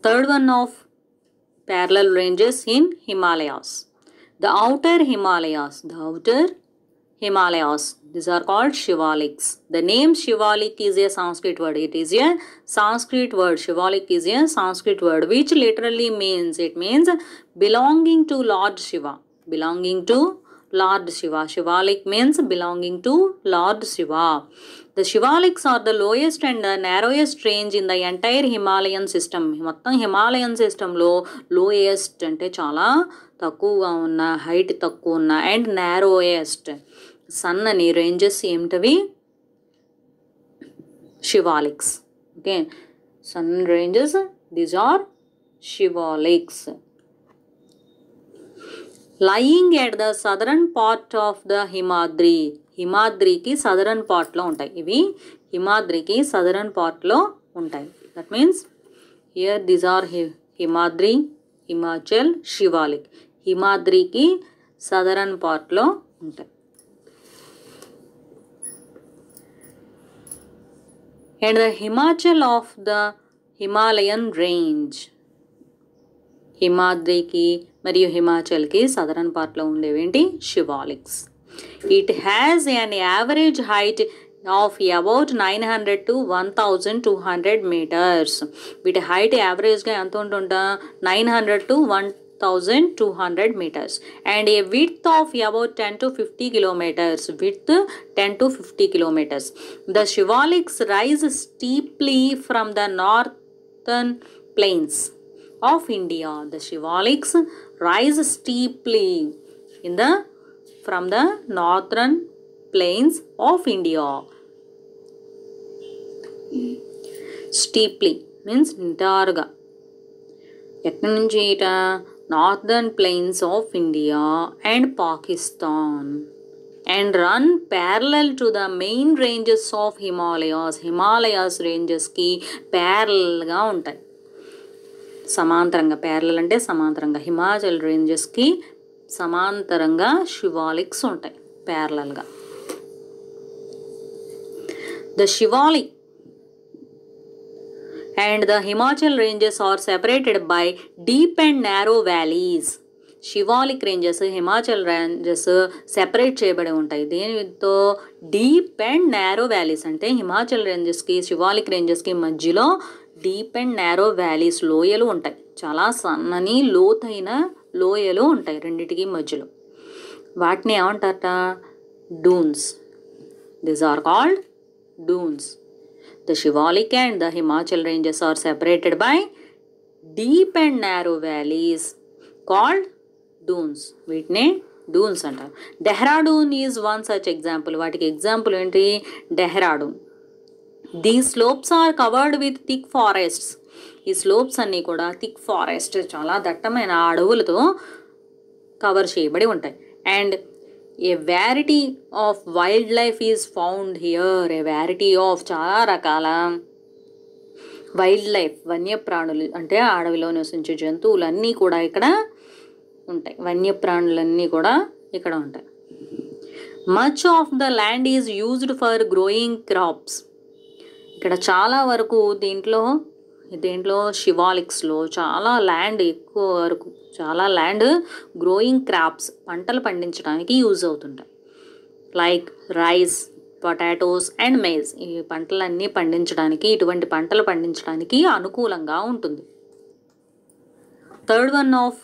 Third one of parallel ranges in Himalayas. The outer Himalayas. These are called Shivaliks. The name Shivalik is a Sanskrit word. It is a Sanskrit word. Shivalik is a Sanskrit word which literally means, it means belonging to Lord Shiva. Belonging to Lord Shiva. Shivalik means belonging to Lord Shiva. The Shivaliks are the lowest and the narrowest range in the entire Himalayan system. మొత్తం Himalayan సిస్టంలో lowest అంటే చాలా తక్కువగా ఉన్న, height తక్కువ ఉన్న, and నారోయెస్ట్ సన్నని ranges ఏమిటవి? శివాలిక్స్. ఓకే, సన్ ranges, these are Shivaliks. Lying at the southern part of the Himadri. హిమాద్రికి సదరన్ పార్ట్లో ఉంటాయి. ఇవి హిమాద్రికి సదరన్ పార్ట్లో ఉంటాయి. That means here these are Himadri, Himachal, Shivalik. హిమాద్రికి సదరన్ పార్ట్లో ఉంటాయి. And the Himachal of the Himalayan range. హిమాద్రికి మరియు హిమాచల్కి సదరన్ పార్ట్లో ఉండేవేంటి? Shivaliks. It has an average height of about 900 to 1200 meters. వీటి హైట్ యావరేజ్గా ఎంత ఉంటుందా? 900 to 1200 meters. And a width of about 10 to 50 kilometers. Width 10 to 50 kilometers. The Shivaliks rise steeply from the northern plains of India. The Shivaliks rise steeply from the northern plains of India. Steeply means నిటారుగా. ఎక్కడి నుంచి ఇట? Northern plains of India and Pakistan. And run parallel to the main ranges of Himalayas. Himalayas రేంజెస్కి ప్యారలల్గా ఉంటాయి, సమాంతరంగా. Parallel అంటే సమాంతరంగా. హిమాచల్ రేంజెస్కి సమాంతరంగా శివాలిక్స్ ఉంటాయి, ప్యారలల్గా. The Shivalik and the Himachal ranges are separated by deep and narrow valleys. Shivalik ranges, Himachal ranges separate చేయబడి ఉంటాయి. దీనితో డీప్ అండ్ నారో వ్యాలీస్. అంటే హిమాచల్ రేంజెస్కి శివాలిక్ రేంజెస్కి మధ్యలో డీప్ అండ్ నారో వ్యాలీస్, లోయలు ఉంటాయి. చాలా సన్నని లోతైన లోయలు ఉంటాయి రెండిటికి మధ్యలో. వాటిని ఏమంటారట? Doons. These are called Doons. The Shivalik and the Himachal ranges are separated by deep and narrow valleys called dunes. వీటిని డూన్స్ అంటారు. Dehradun is one such example. వాటికి ఎగ్జాంపుల్ ఏంటి? Dehradun. These slopes are covered with thick forests. ఈ slopes అన్నీ కూడా thick forest, చాలా దట్టమైన అడవులతో cover చేయబడి ఉంటాయి. And a variety of wildlife is found here. A variety of, చాలా రకాల వైల్డ్ లైఫ్, వన్యప్రాణులు అంటే అడవిలో నివసించే జంతువులన్నీ కూడా ఇక్కడ ఉంటాయి. వన్యప్రాణులన్నీ కూడా ఇక్కడ ఉంటాయి. Much of the land is used for growing crops. ఇక్కడ చాలా వరకు దీంట్లో శివాలిక్స్లో చాలా ల్యాండ్, ఎక్కువ వరకు చాలా ల్యాండ్ గ్రోయింగ్ క్రాప్స్, పంటలు పండించడానికి యూజ్ అవుతుంటాయి. Like rice, potatoes and maize. ఈ పంటలన్నీ పండించడానికి, ఇటువంటి పంటలు పండించడానికి అనుకూలంగా ఉంటుంది. Third one of